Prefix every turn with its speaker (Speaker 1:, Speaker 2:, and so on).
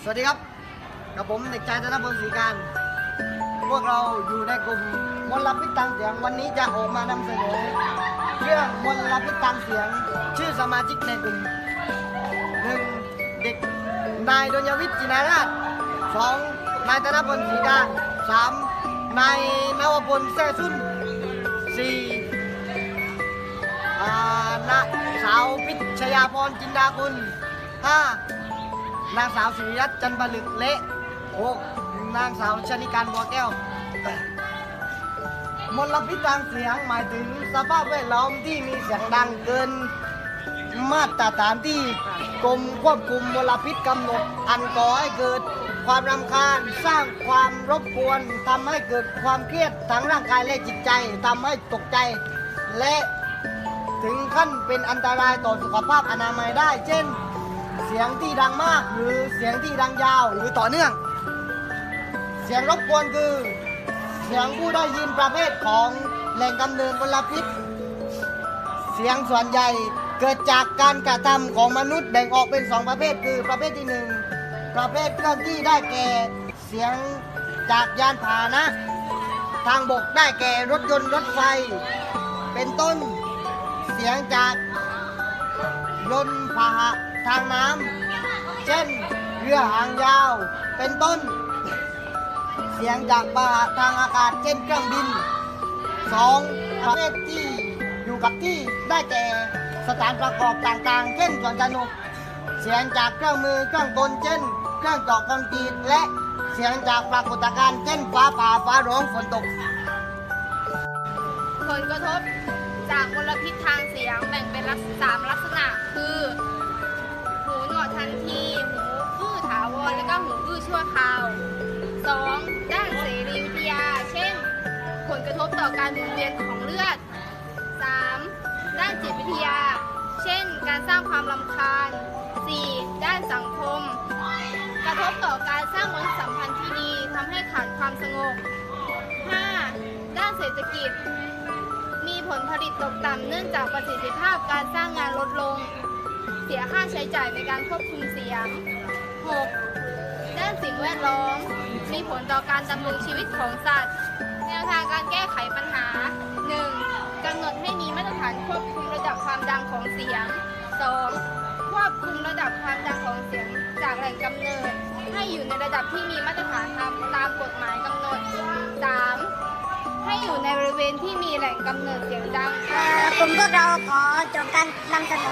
Speaker 1: สวัสดีครับกับผมเด็กชายธนพลศรีการพวกเราอยู่ในกลุ่มมลพิษทางเสียงวันนี้จะออกมานำเสนอเรื่องมลพิษทางเสียงชื่อสมาชิกในกลุ่ม 1. เด็กนายดลยวิทย์จินาราช 2. นายธนพลศรีการ 3. นายนวพลแซ่ซุ่น 4. นางสาวพิชยาพรจินดากุล 5. นางสาวสุริรัตน์จันทร์ผลึกเละ 6. นางสาวชนิการบัวแก้ว มลพิษทางเสียงหมายถึงสภาพแวดล้อมที่มีเสียงดังเกินมาตรฐานที่กรมควบคุมมลพิษกำหนดอันก่อให้เกิดความรำคาญสร้างความรบกวนทำให้เกิดความเครียดทั้งร่างกายและจิตใจทำให้ตกใจและถึงขั้นเป็นอันตรายต่อสุขภาพอนามัยได้เช่นเสียงที่ดังมากหรือเสียงที่ดังยาวหรือต่อเนื่องเสียงรบกวนคือเสียงผู้ได้ยินประเภทของแหล่งกำเนิดมลพิษเสียงส่วนใหญ่เกิดจากการกระทำของมนุษย์แบ่งออกเป็น2ประเภทคือประเภทที่1ประเภทเคลื่อนที่ได้แก่เสียงจากยานพาหนะทางบกได้แก่รถยนต์รถไฟเป็นต้นเสียงจากยนต์พาหะทางน้ำเช่นเรือหางยาวเป็นต้นเสียงจากพาหะทางอากาศเช่นเครื่องบิน 2. ประเภทที่อยู่กับที่ได้แก่สถานประกอบต่างๆเช่นสวนสนุกเสียงจากเครื่องมือเครื่องกลเช่นเครื่องเจาะคอนกรีตและเสียงจากปรากฏการณ์เช่นฟ้าผ่าฟ้าร้องฝนตก
Speaker 2: ผลกระทบจากมลพิษทางเสียงแบ่งเป็น3ลักษณะคือหูหนวกทันทีหูอื้อถาวรและก็หูอื้อชั่วคราว 2. ด้านเสรีวิทยาเช่นผลกระทบต่อการหมุนเวียนของเลือด 3. ด้านจิตวิทยาเช่นการสร้างความรำคาญ 4. ด้านสังคมกระทบต่อการสร้างมนุษยสัมพันธ์ที่ดีทำให้ขาดความสงบ 5. ด้านเศรษฐกิจมีผลผลิตตกต่ำเนื่องจากประสิทธิภาพการสร้างงานลดลงเสียค่าใช้จ่ายในการควบคุมเสียง 6. ด้านสิ่งแวดล้อมมีผลต่อการดำรงชีวิตของสัตว์แนวทางการแก้ไขปัญหา 1. กำหนดให้มีมาตรฐานควบคุมระดับความดังของเสียง 2. ควบคุมระดับความดังของเสียงจากแหล่งกำเนิดให้อยู่ในระดับที่มีมาตรฐานตามกฎหมายกำหนด 3. ให้อยู่ในบริเวณที่มีแหล่งกำเนิดเสียงดัง
Speaker 3: กลุ่มพวกเราขอจบการนำเสนอ